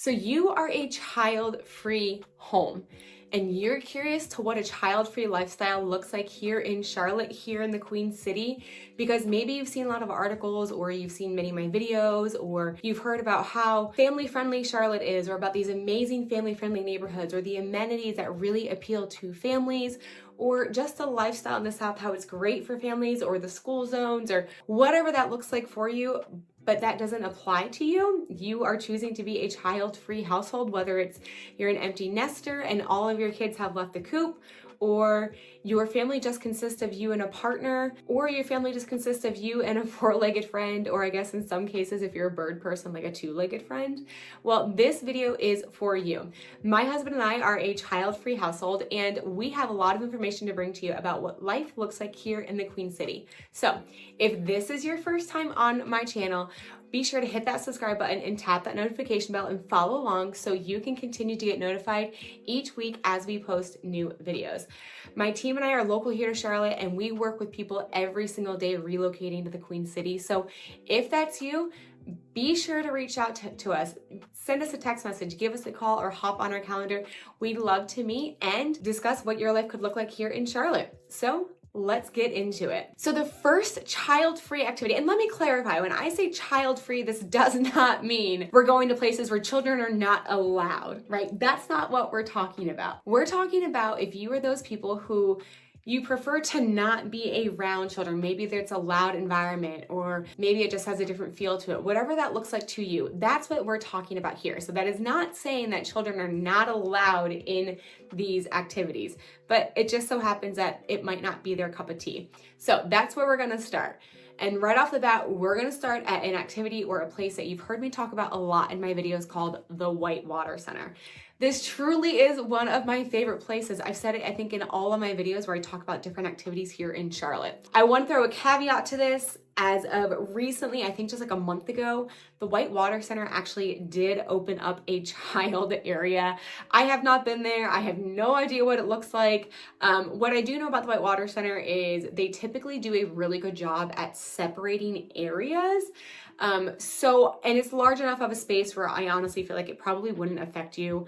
So you are a child-free home and you're curious to what a child-free lifestyle looks like here in Charlotte, here in the Queen City, because maybe you've seen a lot of articles or you've seen many of my videos or you've heard about how family-friendly Charlotte is or about these amazing family-friendly neighborhoods or the amenities that really appeal to families or just the lifestyle in the South, how it's great for families or the school zones or whatever that looks like for you. But that doesn't apply to you. You are choosing to be a child-free household, whether it's you're an empty nester and all of your kids have left the coop, or your family just consists of you and a partner, or your family just consists of you and a four-legged friend, or I guess in some cases, if you're a bird person, like a two-legged friend. Well, this video is for you. My husband and I are a child-free household, and we have a lot of information to bring to you about what life looks like here in the Queen City. So if this is your first time on my channel, be sure to hit that subscribe button and tap that notification bell and follow along so you can continue to get notified each week as we post new videos. My team and I are local here to Charlotte, and we work with people every single day relocating to the Queen City. So if that's you, be sure to reach out to us. Send us a text message, give us a call, or hop on our calendar. We'd love to meet and discuss what your life could look like here in Charlotte. So let's get into it. So the first child-free activity, and let me clarify, when I say child-free, this does not mean we're going to places where children are not allowed, right? That's not what we're talking about. We're talking about if you are those people who you prefer to not be around children. Maybe it's a loud environment, or maybe it just has a different feel to it. Whatever that looks like to you, that's what we're talking about here. So that is not saying that children are not allowed in these activities, but it just so happens that it might not be their cup of tea. So that's where we're gonna start. And right off the bat, we're gonna start at an activity or a place that you've heard me talk about a lot in my videos called the Whitewater Center. This truly is one of my favorite places. I've said it, I think, in all of my videos where I talk about different activities here in Charlotte. I want to throw a caveat to this. As of recently, I think just like a month ago, the Whitewater Center actually did open up a child area. I have not been there. I have no idea what it looks like. What I do know about the Whitewater Center is they typically do a really good job at separating areas. And it's large enough of a space where I honestly feel like it probably wouldn't affect you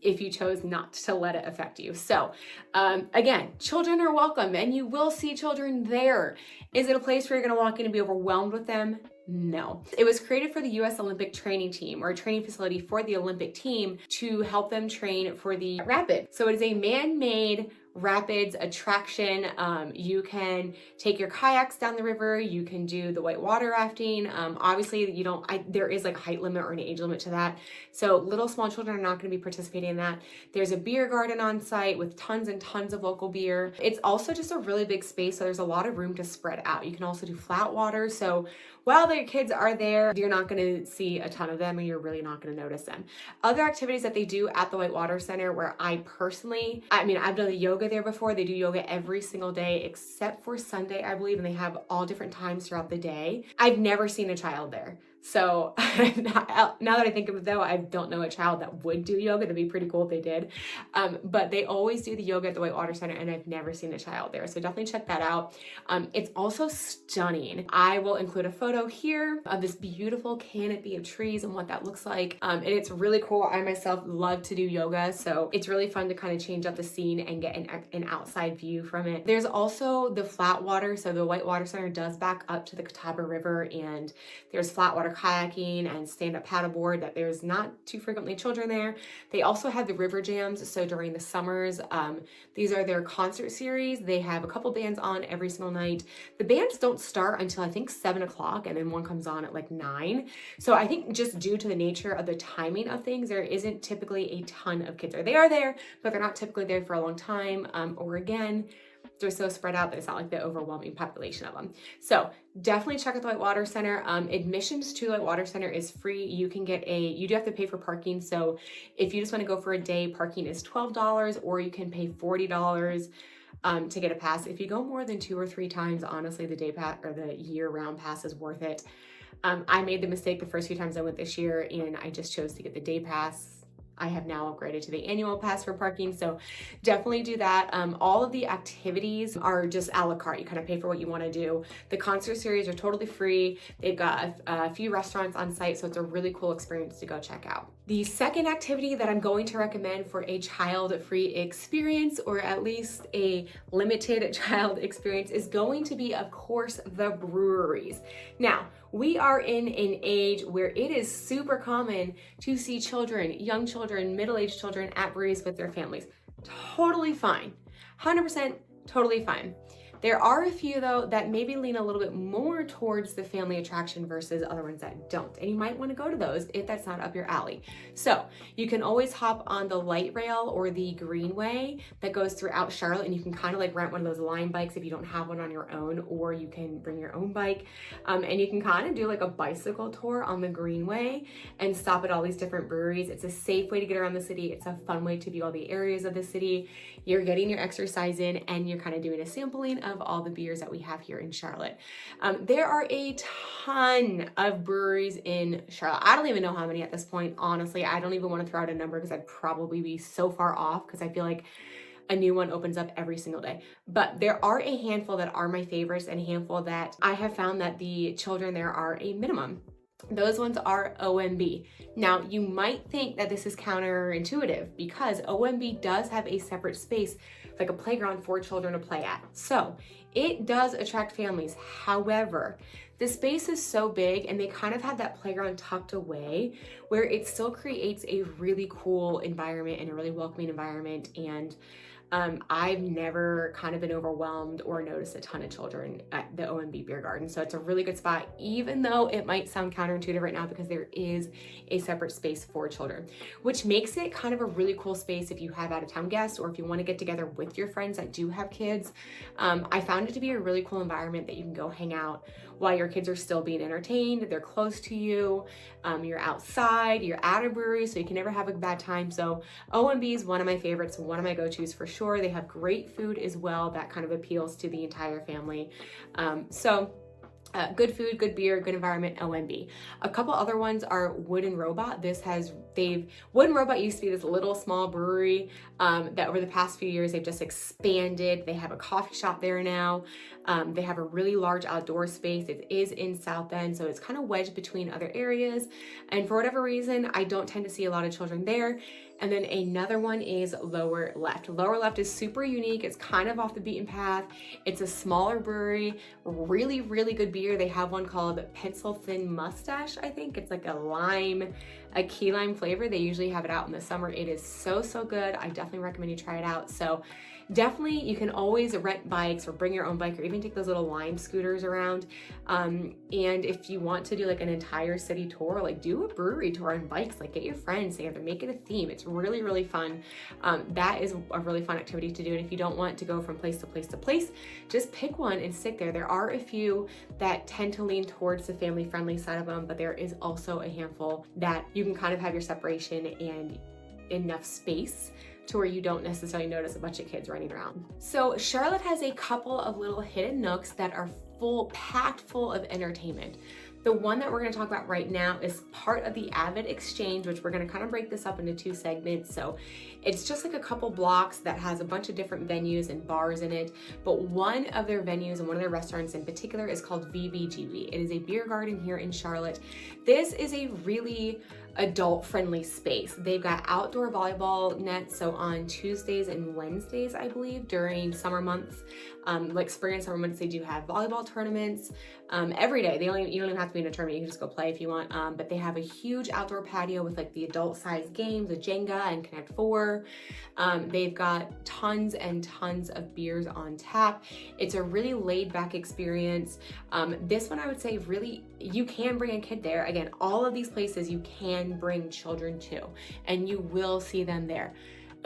if you chose not to let it affect you. So again, children are welcome and you will see children there. Is it a place where you're gonna walk in and be overwhelmed with them? No. It was created for the U.S. Olympic training team, or a training facility for the Olympic team to help them train for the rapid. So it is a man-made rapids attraction. You can take your kayaks down the river. You can do the whitewater rafting. Obviously, there is like a height limit or an age limit to that. So little small children are not going to be participating in that. There's a beer garden on site with tons and tons of local beer. It's also just a really big space, so there's a lot of room to spread out. You can also do flat water. So while the kids are there, you're not going to see a ton of them and you're really not going to notice them. Other activities that they do at the Whitewater Center, where I've done the yoga there before. They do yoga every single day except for Sunday, I believe, and they have all different times throughout the day. I've never seen a child there. So now that I think of it though, I don't know a child that would do yoga. That'd be pretty cool if they did. But they always do the yoga at the Whitewater Center, and I've never seen a child there. So definitely check that out. It's also stunning. I will include a photo here of this beautiful canopy of trees and what that looks like. And it's really cool. I myself love to do yoga, so it's really fun to kind of change up the scene and get an outside view from it. There's also the flat water. So the Whitewater Center does back up to the Catawba River, and there's flat water kayaking and stand-up paddleboard that there's not too frequently children there. They also have the river jams. So during the summers, these are their concert series. They have a couple bands on every single night. The bands don't start until I think 7 o'clock, and then one comes on at like 9. So I think just due to the nature of the timing of things, there isn't typically a ton of kids there. They are there, but they're not typically there for a long time. Or again, they're so spread out that it's not like the overwhelming population of them. So definitely check out the Whitewater Center. Admissions to the Whitewater Center is free. You do have to pay for parking. So if you just want to go for a day, parking is $12, or you can pay $40 to get a pass. If you go more than 2 or 3 times, honestly, the day pass or the year-round pass is worth it. I made the mistake the first few times I went this year, and I just chose to get the day pass. I have now upgraded to the annual pass for parking, so definitely do that. All of the activities are just a la carte. You kind of pay for what you want to do. The concert series are totally free. They've got a few restaurants on site, so it's a really cool experience to go check out. The second activity that I'm going to recommend for a child-free experience, or at least a limited child experience, is going to be, of course, the breweries. Now, we are in an age where it is super common to see children, young children, middle-aged children at breweries with their families. Totally fine. 100% totally fine. There are a few, though, that maybe lean a little bit more towards the family attraction versus other ones that don't. And you might want to go to those if that's not up your alley. So you can always hop on the light rail or the greenway that goes throughout Charlotte, and you can kind of like rent one of those line bikes if you don't have one on your own, or you can bring your own bike. And you can kind of do like a bicycle tour on the greenway and stop at all these different breweries. It's a safe way to get around the city. It's a fun way to view all the areas of the city. You're getting your exercise in, and you're kind of doing a sampling of all the beers that we have here in Charlotte. There are a ton of breweries in Charlotte. I don't even know how many at this point, honestly. I don't even want to throw out a number because I'd probably be so far off, because I feel like a new one opens up every single day. But there are a handful that are my favorites, and a handful that I have found that the children there are a minimum. Those ones are OMB. Now, you might think that this is counterintuitive, because OMB does have a separate space, like a playground for children to play at. So it does attract families. However, the space is so big, and they kind of have that playground tucked away, where it still creates a really cool environment and a really welcoming environment. And I've never kind of been overwhelmed or noticed a ton of children at the OMB Beer Garden. So it's a really good spot, even though it might sound counterintuitive right now, because there is a separate space for children, which makes it kind of a really cool space if you have out of town guests, or if you want to get together with your friends that do have kids. I found it to be a really cool environment that you can go hang out while your kids are still being entertained. They're close to you. You're outside, you're at a brewery, so you can never have a bad time. So OMB is one of my favorites, one of my go-tos for sure. They have great food as well that kind of appeals to the entire family. Good food, good beer, good environment, OMB. A couple other ones are Wood and Robot. Wood and Robot used to be this little small brewery that over the past few years, they've just expanded. They have a coffee shop there now. They have a really large outdoor space. It is in South End, so it's kind of wedged between other areas. And for whatever reason, I don't tend to see a lot of children there. And then another one is Lower Left. Lower Left is super unique. It's kind of off the beaten path. It's a smaller brewery, really, really good beer. They have one called Pencil Thin Mustache, I think. It's like a key lime flavor. They usually have it out in the summer. It is so, so good. I definitely recommend you try it out. So definitely, you can always rent bikes or bring your own bike, or even take those little Lime scooters around. And if you want to do like an entire city tour, like do a brewery tour on bikes, like get your friends together, make it a theme. It's really, really fun. That is a really fun activity to do. And if you don't want to go from place to place to place, just pick one and stick there. There are a few that tend to lean towards the family friendly side of them, but there is also a handful that you can kind of have your separation and enough space to where you don't necessarily notice a bunch of kids running around. So Charlotte has a couple of little hidden nooks that are packed full of entertainment. The one that we're going to talk about right now is part of the Avid Exchange, which we're going to kind of break this up into two segments. So it's just like a couple blocks that has a bunch of different venues and bars in it. But one of their venues and one of their restaurants in particular is called VBGB. It is a beer garden here in Charlotte. This is a really adult-friendly space. They've got outdoor volleyball nets, so on Tuesdays and Wednesdays, I believe, during summer months, like spring and summer months, they do have volleyball tournaments every day. You don't even have to be in a tournament. You can just go play if you want. But they have a huge outdoor patio with like the adult-sized games, the Jenga and Connect Four. They've got tons and tons of beers on tap. It's a really laid-back experience. This one, I would say, really, you can bring a kid there. Again, all of these places you can bring children to, and you will see them there.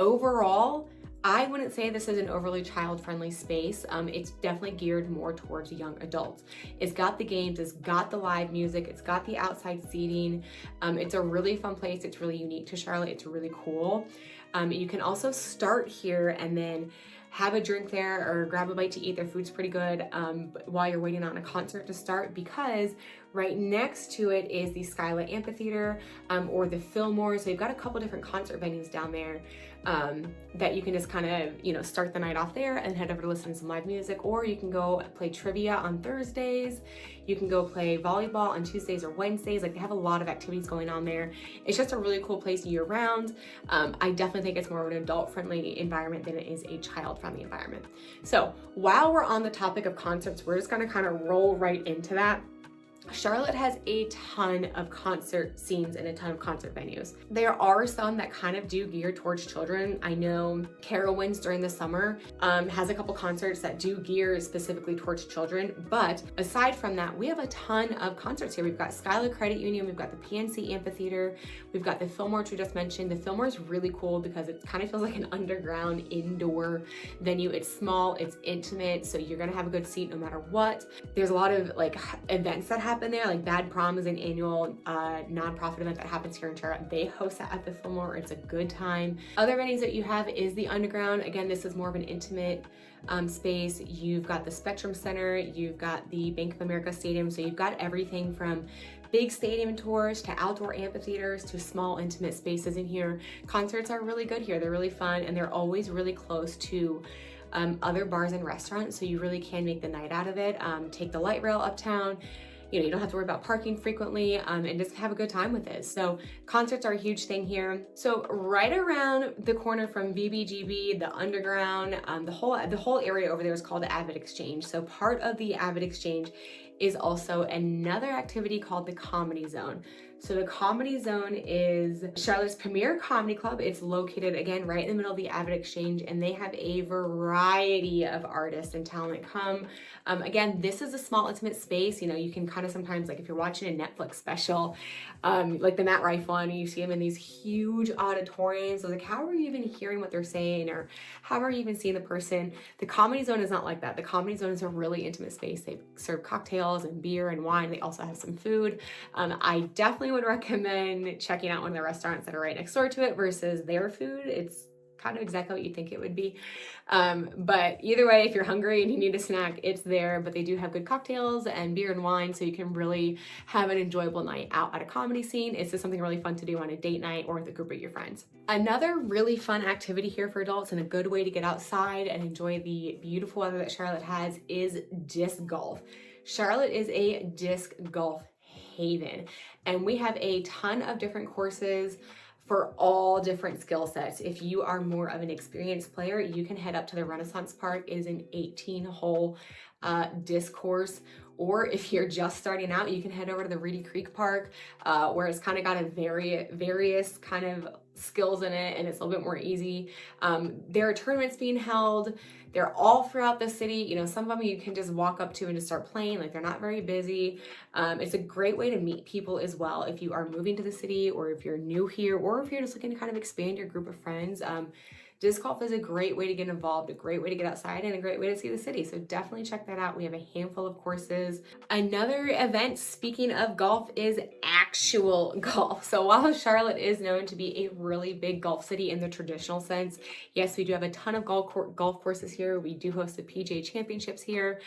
Overall, I wouldn't say this is an overly child-friendly space. It's definitely geared more towards young adults. It's got the games, it's got the live music, it's got the outside seating. It's a really fun place. It's really unique to Charlotte. It's really cool. You can also start here and then have a drink there or grab a bite to eat. Their food's pretty good while you're waiting on a concert to start, because Right next to it is the Skylit Amphitheater or the Fillmore. So you've got a couple different concert venues down there that you can just kind of, start the night off there and head over to listen to some live music, or you can go play trivia on Thursdays. You can go play volleyball on Tuesdays or Wednesdays. Like, they have a lot of activities going on there. It's just a really cool place year round. I definitely think it's more of an adult-friendly environment than it is a child-friendly environment. So while we're on the topic of concerts, we're just gonna kind of roll right into that. Charlotte has a ton of concert scenes and a ton of concert venues. There are some that kind of do gear towards children. I know Carowinds during the summer has a couple concerts that do gear specifically towards children. But aside from that, we have a ton of concerts here. We've got Skylar Credit Union, we've got the PNC Amphitheater, we've got the Fillmore, which we just mentioned. The Fillmore is really cool because it kind of feels like an underground indoor venue. It's small, it's intimate, so you're gonna have a good seat no matter what. There's a lot of like events that happen there, like Bad Prom is an annual nonprofit event that happens here in Charlotte. They host that at the Fillmore. It's a good time. Other venues that you have is the Underground. Again, this is more of an intimate space. You've got the Spectrum Center, you've got the Bank of America Stadium. So you've got everything from big stadium tours to outdoor amphitheaters to small intimate spaces in here. Concerts are really good here. They're really fun, and they're always really close to other bars and restaurants. So you really can make the night out of it. Take the light rail uptown. You don't have to worry about parking frequently, and just have a good time with it. So concerts are a huge thing here. So right around the corner from VBGB, the Underground, the whole area over there is called the Avid Exchange. So part of the Avid Exchange is also another activity called the Comedy Zone. So the Comedy Zone is Charlotte's premier comedy club. It's located, again, right in the middle of the Avid Exchange, and they have a variety of artists and talent come. Again, this is a small, intimate space. You can kind of sometimes, like if you're watching a Netflix special, like the Matt Rife one, you see them in these huge auditoriums. So like, how are you even hearing what they're saying, or how are you even seeing the person? The Comedy Zone is not like that. The Comedy Zone is a really intimate space. They serve cocktails and beer and wine. They also have some food. I definitely would recommend checking out one of the restaurants that are right next door to it versus their food. It's kind of exactly what you think it would be. But either way, if you're hungry and you need a snack, it's there. But they do have good cocktails and beer and wine, so you can really have an enjoyable night out at a comedy scene. It's just something really fun to do on a date night or with a group of your friends. Another really fun activity here for adults and a good way to get outside and enjoy the beautiful weather that Charlotte has is disc golf. Charlotte is a disc golf haven, and we have a ton of different courses for all different skill sets. If you are more of an experienced player, you can head up to the Renaissance Park. It is an 18-hole disc course. Or if you're just starting out, you can head over to the Reedy Creek Park, where it's kind of got a various kind of skills in it, and it's a little bit more easy. There are tournaments being held. They're all throughout the city. Some of them you can just walk up to and just start playing. Like, they're not very busy. It's a great way to meet people as well. If you are moving to the city, or if you're new here, or if you're just looking to kind of expand your group of friends, disc golf is a great way to get involved, a great way to get outside, and a great way to see the city. So definitely check that out. We have a handful of courses. Another event, speaking of golf, is actual golf. So while Charlotte is known to be a really big golf city in the traditional sense, yes, we do have a ton of golf courses here. We do host the PGA Championships here.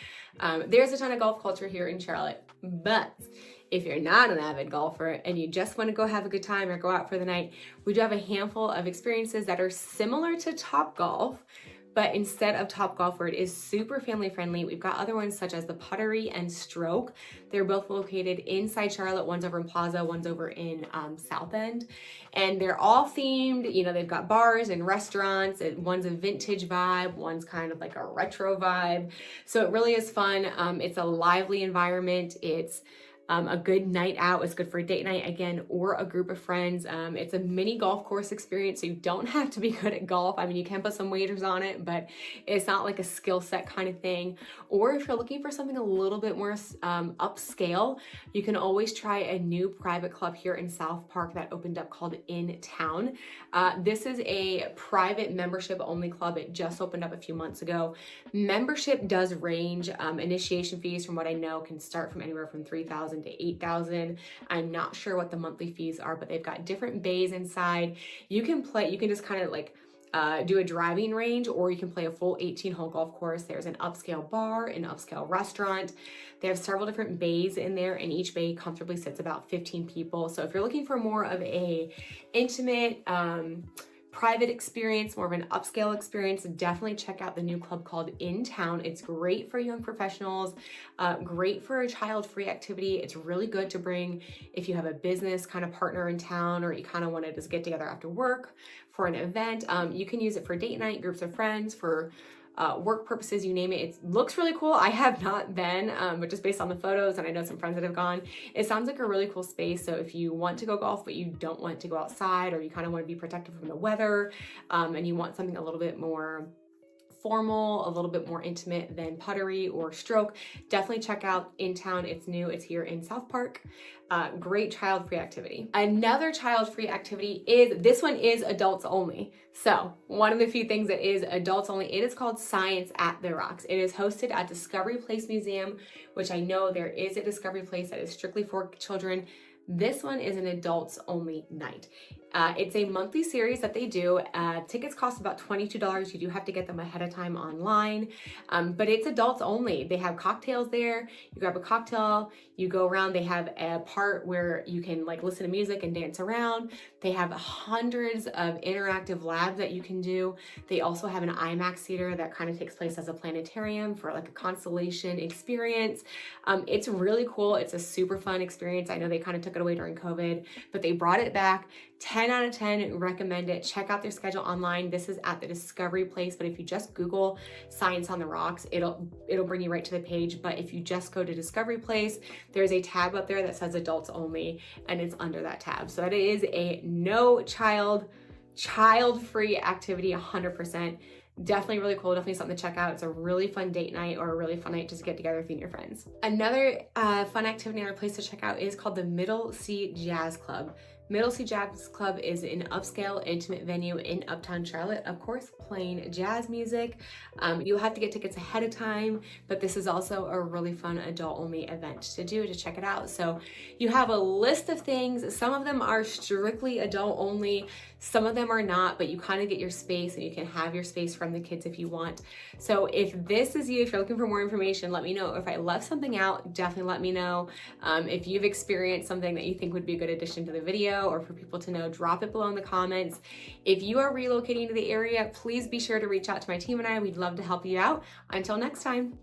There's a ton of golf culture here in Charlotte, but if you're not an avid golfer and you just want to go have a good time or go out for the night, we do have a handful of experiences that are similar to Topgolf, but instead of Topgolf, where it is super family friendly, we've got other ones such as the Puttery and Stroke. They're both located inside Charlotte. One's over in Plaza, one's over in South End. And they're all themed. They've got bars and restaurants. One's a vintage vibe, one's kind of like a retro vibe. So it really is fun. It's a lively environment. It's a good night out. It's good for a date night, again, or a group of friends. It's a mini golf course experience, so you don't have to be good at golf. I mean, you can put some wagers on it, but it's not like a skill set kind of thing. Or if you're looking for something a little bit more upscale, you can always try a new private club here in South Park that opened up called In Town. This is a private membership only club. It just opened up a few months ago. Membership does range. Initiation fees, from what I know, can start from anywhere from $3,000 to $8,000. I'm not sure what the monthly fees are, but they've got different bays inside. You can just kind of like do a driving range, or you can play a full 18-hole golf course. There's an upscale bar, an upscale restaurant. They have several different bays in there, and each bay comfortably sits about 15 people. So if you're looking for more of a intimate, private experience, more of an upscale experience, definitely check out the new club called In Town. It's great for young professionals, great for a child-free activity. It's really good to bring if you have a business kind of partner in town, or you kind of want to just get together after work for an event. You can use it for date night, groups of friends, for work purposes, you name it. It looks really cool. I have not been, but just based on the photos, and I know some friends that have gone, it sounds like a really cool space. So if you want to go golf, but you don't want to go outside, or you kind of want to be protected from the weather, and you want something a little bit more formal, a little bit more intimate than puttery or stroke, definitely check out In Town. It's new. It's here in South Park. Great child-free activity. Another child-free activity is, this one is adults only. So one of the few things that is adults only, it is called Science at the Rocks. It is hosted at Discovery Place Museum, which I know there is a Discovery Place that is strictly for children. This one is an adults only night. It's a monthly series that they do. Tickets cost about $22. You do have to get them ahead of time online, but it's adults only. They have cocktails there. You grab a cocktail, you go around. They have a part where you can like listen to music and dance around. They have hundreds of interactive labs that you can do. They also have an IMAX theater that kind of takes place as a planetarium for like a constellation experience. It's really cool. It's a super fun experience. I know they kind of took it away during COVID, but they brought it back. 10 out of 10, recommend it. Check out their schedule online. This is at the Discovery Place, but if you just Google Science on the Rocks, it'll bring you right to the page. But if you just go to Discovery Place, there's a tab up there that says adults only, and it's under that tab. So that is a no child-free activity, 100%. Definitely really cool, definitely something to check out. It's a really fun date night, or a really fun night just to get together with you and your friends. Another fun activity, another place to check out is called the Middle Sea Jazz Club. Middle Sea Jazz Club is an upscale, intimate venue in Uptown Charlotte, of course, playing jazz music. You'll have to get tickets ahead of time, but this is also a really fun adult-only event to do, to check it out. So you have a list of things. Some of them are strictly adult-only, some of them are not, but you kind of get your space, and you can have your space from the kids if you want. So if this is you, if you're looking for more information, let me know. If I left something out, definitely let me know. If you've experienced something that you think would be a good addition to the video, or for people to know, drop it below in the comments. If you are relocating to the area, please be sure to reach out to my team and I. We'd love to help you out. Until next time.